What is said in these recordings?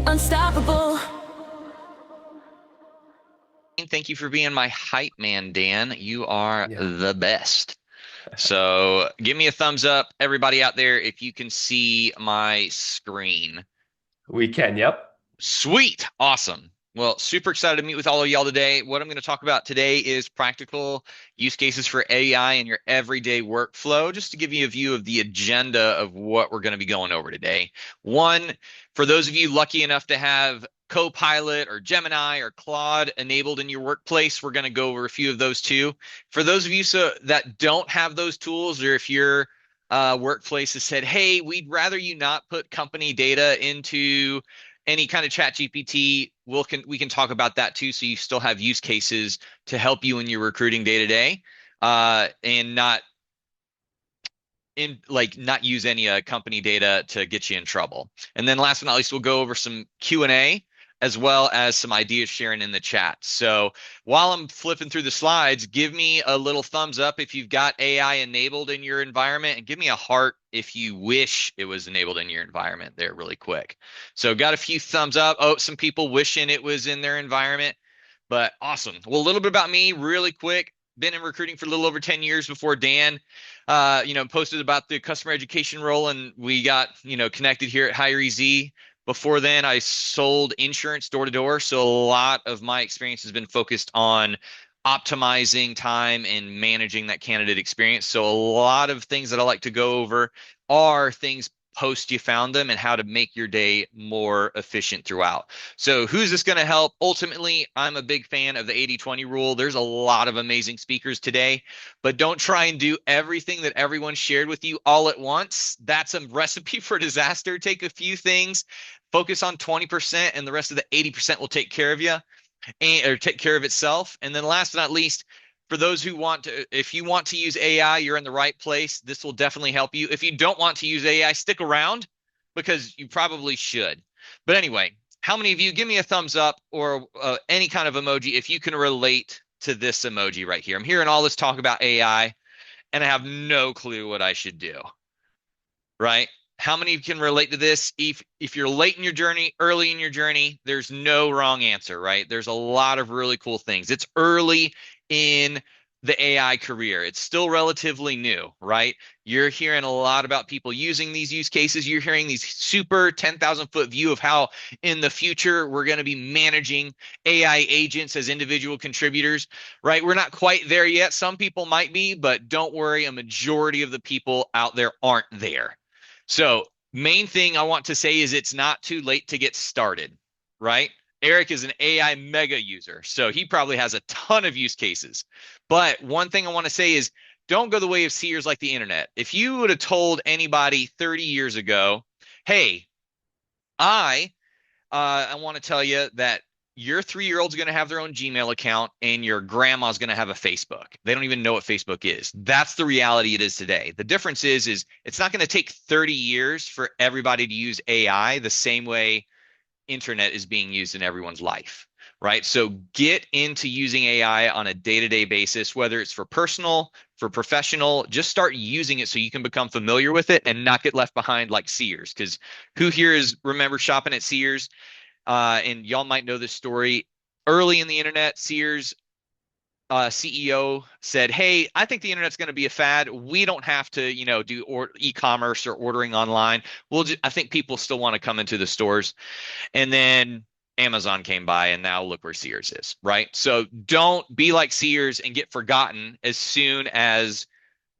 unstoppable. Thank you for being my hype man, Dan. You are Yeah, the best. So give me a thumbs up, everybody out there, if you can see my screen. we can. Yep. Sweet. Awesome. Well, super excited to meet with all of y'all today. What I'm going to talk about today is practical use cases for AI in your everyday workflow, just to give you a view of the agenda of what we're going to be going over today. One, for those of you lucky enough to have Copilot or Gemini or Claude enabled in your workplace, we're going to go over a few of those too. For those of you that don't have those tools, or if your workplace has said, hey, we'd rather you not put company data into any kind of chat GPT, we can talk about that too. So you still have use cases to help you in your recruiting day to day, and not use any company data to get you in trouble. And then last but not least, we'll go over some Q&A as well as some ideas sharing in the chat. So while I'm flipping through the slides, give me a little thumbs up if you've got AI enabled in your environment, and give me a heart if you wish it was enabled in your environment there really quick. So got a few thumbs up. Oh, some people wishing it was in their environment, but awesome. Well, a little bit about me really quick. Been in recruiting for a little over 10 years before Dan, posted about the customer education role, and we got, connected here at hireEZ. Before then, I sold insurance door to door. So a lot of my experience has been focused on optimizing time and managing that candidate experience. So a lot of things that I like to go over are things post you found them and how to make your day more efficient throughout. So who's this going to help? Ultimately, I'm a big fan of the 80-20 rule. There's a lot of amazing speakers today, but don't try and do everything that everyone shared with you all at once. That's a recipe for disaster. Take a few things, focus on 20%, and the rest of the 80% will take care of you, or take care of itself. And then last but not least, for those who want to, if you want to use AI, you're in the right place. This will definitely help you. If you don't want to use AI, stick around because you probably should. But anyway, how many of you, give me a thumbs up or any kind of emoji if you can relate to this emoji right here. I'm hearing all this talk about AI and I have no clue what I should do, right? How many of you can relate to this? If you're late in your journey, early in your journey, there's no wrong answer, right? There's a lot of really cool things. It's early in the AI career. It's still relatively new, right? You're hearing a lot about people using these use cases. You're hearing these super 10,000 foot view of how in the future we're going to be managing AI agents as individual contributors, right? We're not quite there yet. Some people might be, but don't worry, a majority of the people out there aren't there. So, main thing I want to say is it's not too late to get started, right? Eric is an AI mega user, so he probably has a ton of use cases. But one thing I want to say is don't go the way of seers like the internet. If you would have told anybody 30 years ago, hey, I I want to tell you that your 3-year-old's going to have their own Gmail account and your grandma's going to have a Facebook. They don't even know what Facebook is. That's the reality it is today. The difference is it's not going to take 30 years for everybody to use AI the same way internet is being used in everyone's life, right? So get into using AI on a day-to-day basis, whether it's for personal, for professional, just start using it so you can become familiar with it and not get left behind like Sears. Because who here is remember shopping at Sears? And y'all might know this story. Early in the internet, Sears CEO said, "Hey, I think the internet's going to be a fad. We don't have to, do e-commerce or ordering online. I think people still want to come into the stores." And then Amazon came by, and now look where Sears is, right? So don't be like Sears and get forgotten as soon as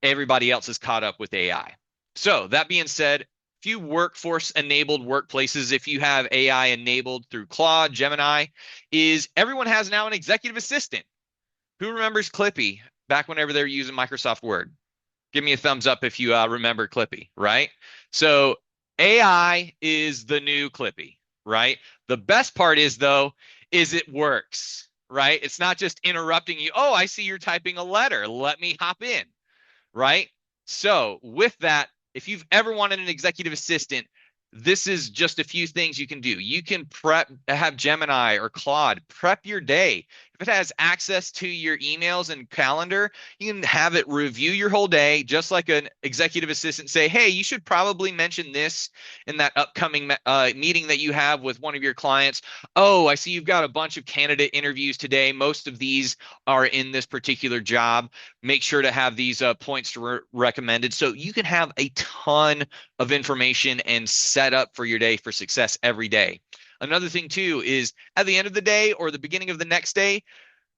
everybody else is caught up with AI. So that being said, few workforce enabled workplaces, if you have AI enabled through Claude, Gemini, is everyone has now an executive assistant. Who remembers Clippy back whenever they were using Microsoft Word? Give me a thumbs up if you remember Clippy, right? So AI is the new Clippy, right? The best part is, though, is it works, right? It's not just interrupting you. Oh, I see you're typing a letter. Let me hop in, right? So with that, if you've ever wanted an executive assistant, this is just a few things you can do. You can have Gemini or Claude prep your day. If it has access to your emails and calendar, you can have it review your whole day, just like an executive assistant say, hey, you should probably mention this in that upcoming meeting that you have with one of your clients. Oh, I see you've got a bunch of candidate interviews today. Most of these are in this particular job. Make sure to have these points to recommended. So you can have a ton of information and set up for your day for success every day. Another thing too is at the end of the day or the beginning of the next day,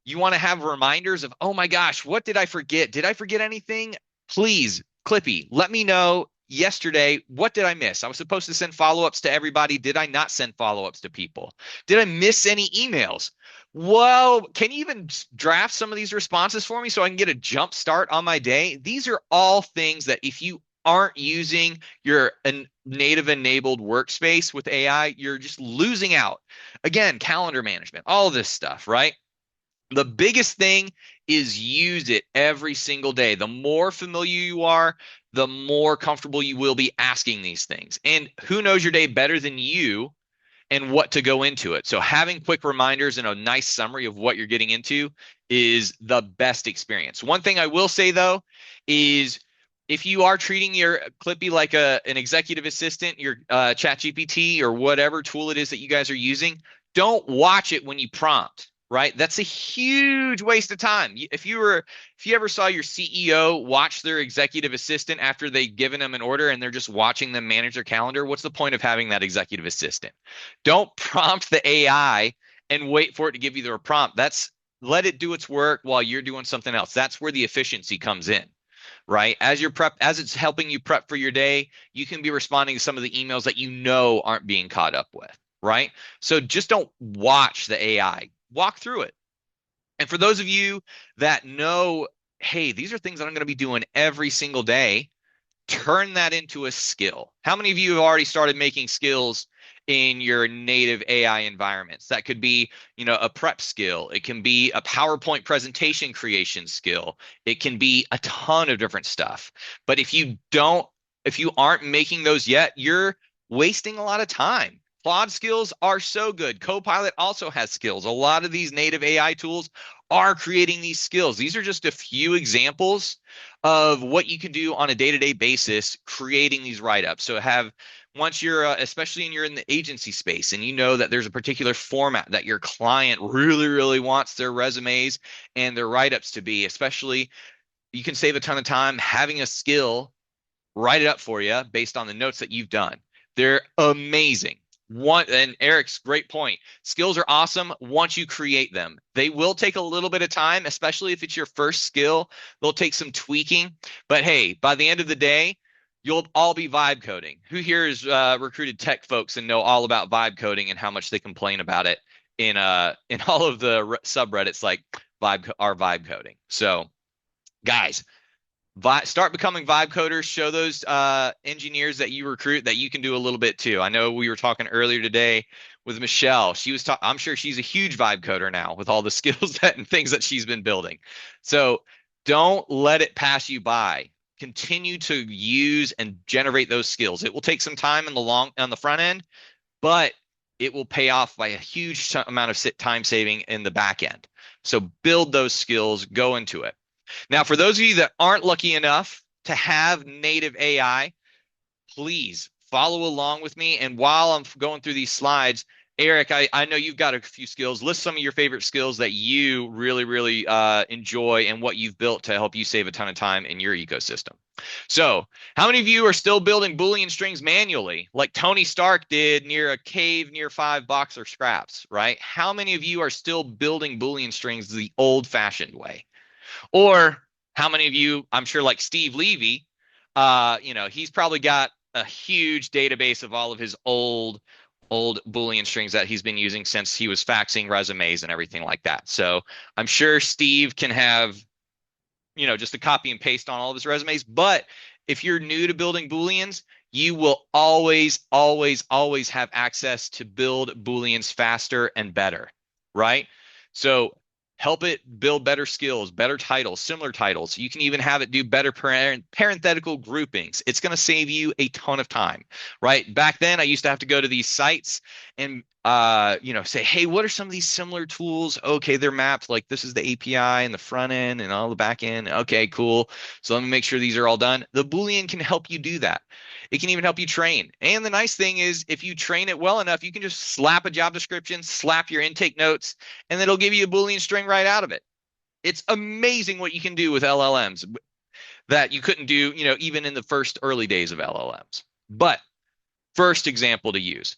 you want to have reminders of, oh my gosh, what did I forget? Did I forget anything? Please, Clippy, let me know yesterday. What did I miss? I was supposed to send follow-ups to everybody. Did I not send follow-ups to people? Did I miss any emails? Well, can you even draft some of these responses for me so I can get a jump start on my day? These are all things that if you aren't using your native enabled workspace with AI, you're just losing out. Again, calendar management, all this stuff, right? The biggest thing is use it every single day. The more familiar you are, the more comfortable you will be asking these things. And who knows your day better than you and what to go into it. So having quick reminders and a nice summary of what you're getting into is the best experience. One thing I will say though is if you are treating your Clippy like an executive assistant, your ChatGPT or whatever tool it is that you guys are using, don't watch it when you prompt. Right? That's a huge waste of time. If you ever saw your CEO watch their executive assistant after they've given them an order and they're just watching them manage their calendar, what's the point of having that executive assistant? Don't prompt the AI and wait for it to give you the prompt. Let it do its work while you're doing something else. That's where the efficiency comes in. Right? As it's helping you prep for your day, you can be responding to some of the emails that you know aren't being caught up with. Right? So just don't watch the AI. Walk through it. And for those of you that know, hey, these are things that I'm going to be doing every single day, turn that into a skill. How many of you have already started making skills in your native AI environments? That could be, a prep skill. It can be a PowerPoint presentation creation skill. It can be a ton of different stuff. But if you aren't making those yet, you're wasting a lot of time. Claude skills are so good. Copilot also has skills. A lot of these native AI tools are creating these skills. These are just a few examples of what you can do on a day-to-day basis, creating these write-ups. So once you're, especially when you're in the agency space and you know that there's a particular format that your client really, really wants their resumes and their write-ups to be, especially you can save a ton of time having a skill write it up for you based on the notes that you've done. They're amazing. And Eric's great point. Skills are awesome once you create them. They will take a little bit of time, especially if it's your first skill. They'll take some tweaking. But hey, by the end of the day, you'll all be vibe coding. Who here is recruited tech folks and know all about vibe coding and how much they complain about it in all of the subreddits like vibe coding. So, guys, start becoming vibe coders. Show those engineers that you recruit that you can do a little bit too. I know we were talking earlier today with Michelle. I'm sure she's a huge vibe coder now with all the skills and things that she's been building. So don't let it pass you by. Continue to use and generate those skills. It will take some time on the front end, but it will pay off by a huge amount of time saving in the back end. So build those skills, go into it. Now, for those of you that aren't lucky enough to have native AI, please follow along with me. And while I'm going through these slides, Eric, I know you've got a few skills. List some of your favorite skills that you really, really enjoy and what you've built to help you save a ton of time in your ecosystem. So how many of you are still building Boolean strings manually, like Tony Stark did near a cave near 5 boxer scraps, right? How many of you are still building Boolean strings the old-fashioned way? Or how many of you, I'm sure like Steve Levy, he's probably got a huge database of all of his old Boolean strings that he's been using since he was faxing resumes and everything like that. So I'm sure Steve can have, just a copy and paste on all of his resumes. But if you're new to building Booleans, you will always, always, always have access to build Booleans faster and better, right? So help it build better skills, better titles, similar titles. You can even have it do better parenthetical groupings. It's going to save you a ton of time, right? Back then, I used to have to go to these sites and say, hey, what are some of these similar tools? Okay, they're mapped like this is the API and the front end and all the back end. Okay, cool. So let me make sure these are all done. The Boolean can help you do that. It can even help you train. And the nice thing is if you train it well enough, you can just slap a job description, slap your intake notes, and then it'll give you a Boolean string right out of it. It's amazing what you can do with LLMs that you couldn't do, even in the first early days of LLMs. But first example to use.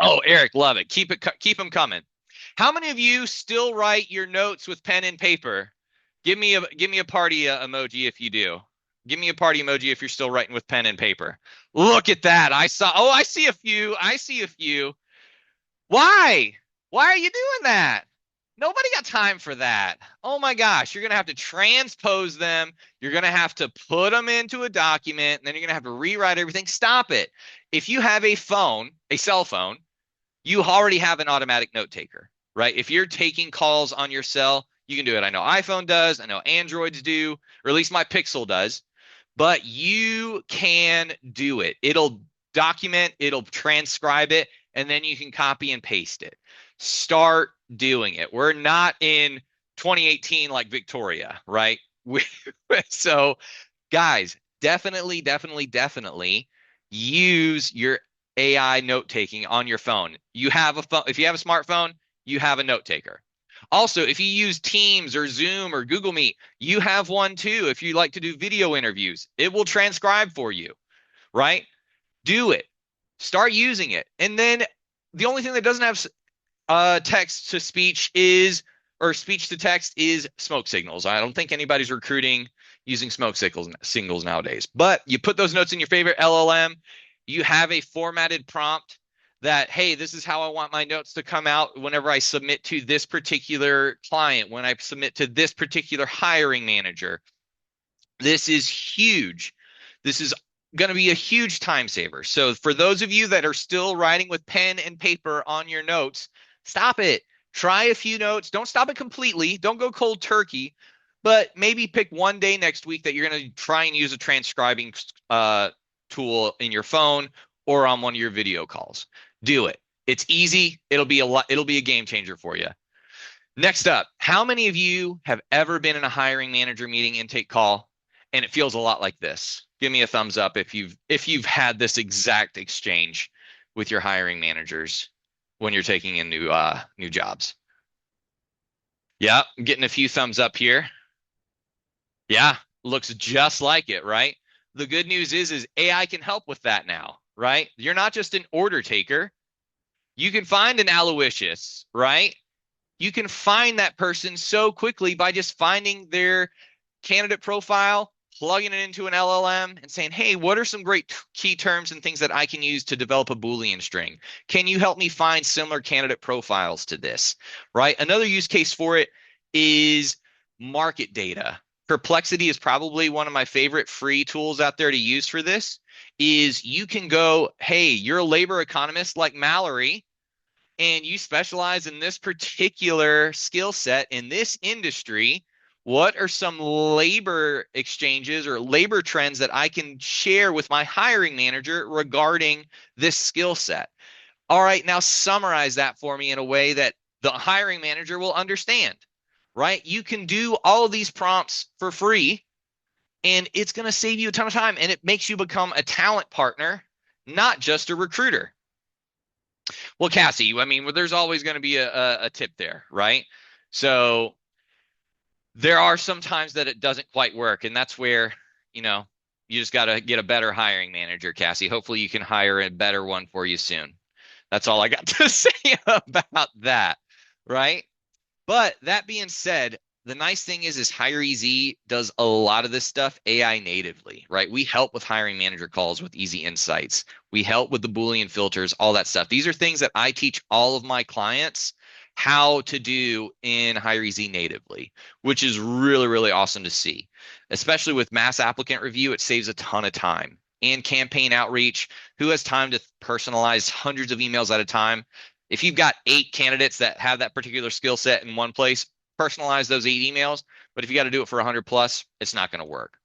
Oh, Eric, love it. Keep them coming. How many of you still write your notes with pen and paper? Give me a party emoji if you do. Give me a party emoji if you're still writing with pen and paper. Look at that. I see a few. I see a few. Why? Why are you doing that? Nobody got time for that. Oh my gosh, you're going to have to transpose them. You're going to have to put them into a document, and then you're going to have to rewrite everything. Stop it. If you have a phone, a cell phone, you already have an automatic note taker, right? If you're taking calls on your cell, you can do it. I know iPhone does, I know Androids do, or at least my Pixel does, but you can do it. It'll document, it'll transcribe it, and then you can copy and paste it. Start doing it. We're not in 2018 like Victoria, right? So, guys, definitely use your AI note taking on your phone. You have a phone. If you have a smartphone, you have a note taker. Also, if you use Teams or Zoom or Google Meet, you have one too. If you like to do video interviews, it will transcribe for you, right? Do it. Start using it. And then the only thing that doesn't have text to speech is, or speech to text is smoke signals. I don't think anybody's recruiting using smoke signals nowadays. But you put those notes in your favorite LLM. You have a formatted prompt that, hey, this is how I want my notes to come out whenever I submit to this particular client, when I submit to this particular hiring manager. This is huge. This is going to be a huge time saver. So for those of you that are still writing with pen and paper on your notes, stop it. Try a few notes. Don't stop it completely. Don't go cold turkey, but maybe pick one day next week that you're going to try and use a transcribing tool in your phone or on one of your video calls. Do it. It's easy. It'll be a game changer for you. Next up, how many of you have ever been in a hiring manager meeting intake call and it feels a lot like this? Give me a thumbs up if you've had this exact exchange with your hiring managers when you're taking in new jobs. Yeah, I'm getting a few thumbs up here. Yeah, looks just like it, right? The good news is AI can help with that now, right? You're not just an order taker. You can find an Aloysius, right? You can find that person so quickly by just finding their candidate profile, plugging it into an LLM and saying, hey, what are some great key terms and things that I can use to develop a Boolean string? Can you help me find similar candidate profiles to this, right? Another use case for it is market data. Perplexity is probably one of my favorite free tools out there to use for this. Is you can go, hey, you're a labor economist like Mallory, and you specialize in this particular skill set in this industry. What are some labor exchanges or labor trends that I can share with my hiring manager regarding this skill set? All right, now summarize that for me in a way that the hiring manager will understand, right? You can do all of these prompts for free, and it's going to save you a ton of time, and it makes you become a talent partner, not just a recruiter. Well, Cassie, I mean, there's always going to be a tip there, right? So there are some times that it doesn't quite work, and that's where, you just got to get a better hiring manager, Cassie. Hopefully you can hire a better one for you soon. That's all I got to say about that, right? But that being said, the nice thing is hireEZ does a lot of this stuff AI natively, right? We help with hiring manager calls with easy insights. We help with the Boolean filters, all that stuff. These are things that I teach all of my clients how to do in hireEZ natively, which is really, really awesome to see. Especially with mass applicant review, it saves a ton of time. And campaign outreach, who has time to personalize hundreds of emails at a time? If you've got 8 candidates that have that particular skill set in one place, personalize those 8 emails. But if you got to do it for 100 plus, it's not going to work.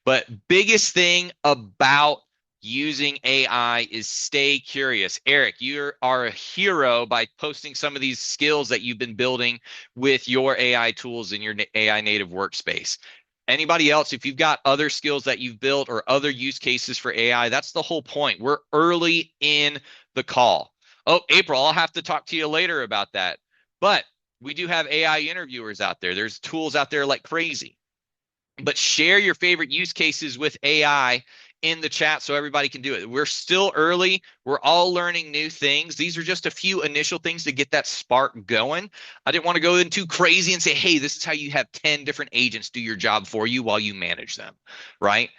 But biggest thing about using AI is stay curious. Eric, you are a hero by posting some of these skills that you've been building with your AI tools in your AI native workspace. Anybody else, if you've got other skills that you've built or other use cases for AI, that's the whole point. We're early in the call. Oh, April, I'll have to talk to you later about that. But we do have AI interviewers out there. There's tools out there like crazy. But share your favorite use cases with AI in the chat so everybody can do it. We're still early. We're all learning new things. These are just a few initial things to get that spark going. I didn't want to go in too crazy and say, hey, this is how you have 10 different agents do your job for you while you manage them, right?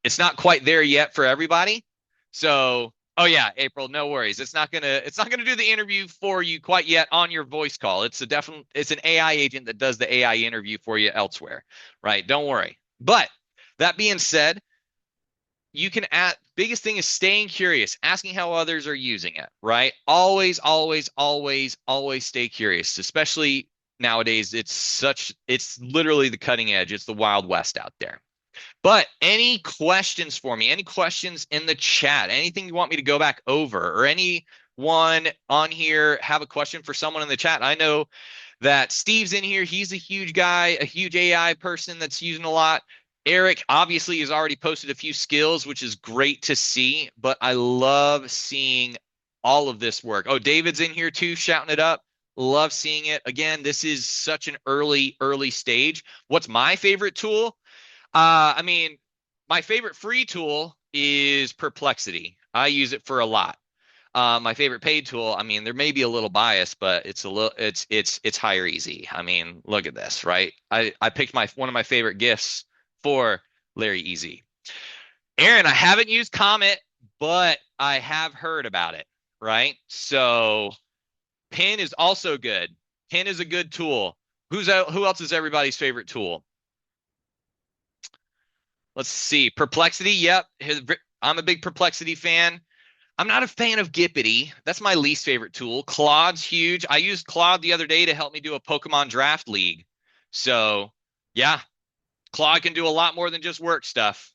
It's not quite there yet for everybody. So, oh yeah, April, no worries. It's not gonna do the interview for you quite yet on your voice call. It's an AI agent that does the AI interview for you elsewhere, right? Don't worry. But that being said, you can add biggest thing is staying curious, asking how others are using it, right? Always, always, always, always stay curious, especially nowadays. It's literally the cutting edge. It's the Wild West out there. But any questions for me? Any questions in the chat? Anything you want me to go back over? Or anyone on here have a question for someone in the chat? I know that Steve's in here. He's a huge guy, a huge AI person that's using a lot. Eric obviously has already posted a few skills, which is great to see. But I love seeing all of this work. Oh, David's in here too, shouting it up. Love seeing it. Again, this is such an early stage. What's my favorite tool? I mean, my favorite free tool is Perplexity. I use it for a lot. My favorite paid tool, I mean, there may be a little bias, but it's hireEZ. I mean, look at this, right? I picked one of my favorite gifts for hireEZ. Aaron, I haven't used Comet, but I have heard about it, right? So Pin is also good. Pin is a good tool. Who else is everybody's favorite tool? Let's see. Perplexity. Yep. I'm a big Perplexity fan. I'm not a fan of Gippity. That's my least favorite tool. Claude's huge. I used Claude the other day to help me do a Pokemon draft league. So, yeah, Claude can do a lot more than just work stuff.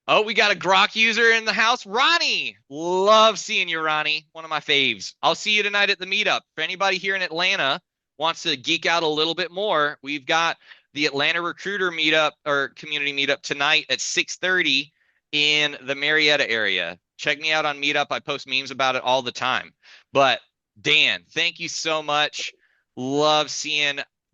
Oh, we got a Grok user in the house. Ronnie. Love seeing you, Ronnie. One of my faves. I'll see you tonight at the meetup. If anybody here in Atlanta wants to geek out a little bit more, we've got the Atlanta Recruiter meetup or community meetup tonight at 6:30 in the Marietta area. Check me out on Meetup. I post memes about it all the time. But Dan, thank you so much. Love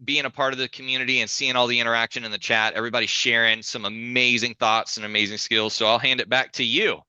being a part of the community and seeing all the interaction in the chat. Everybody sharing some amazing thoughts and amazing skills. So I'll hand it back to you.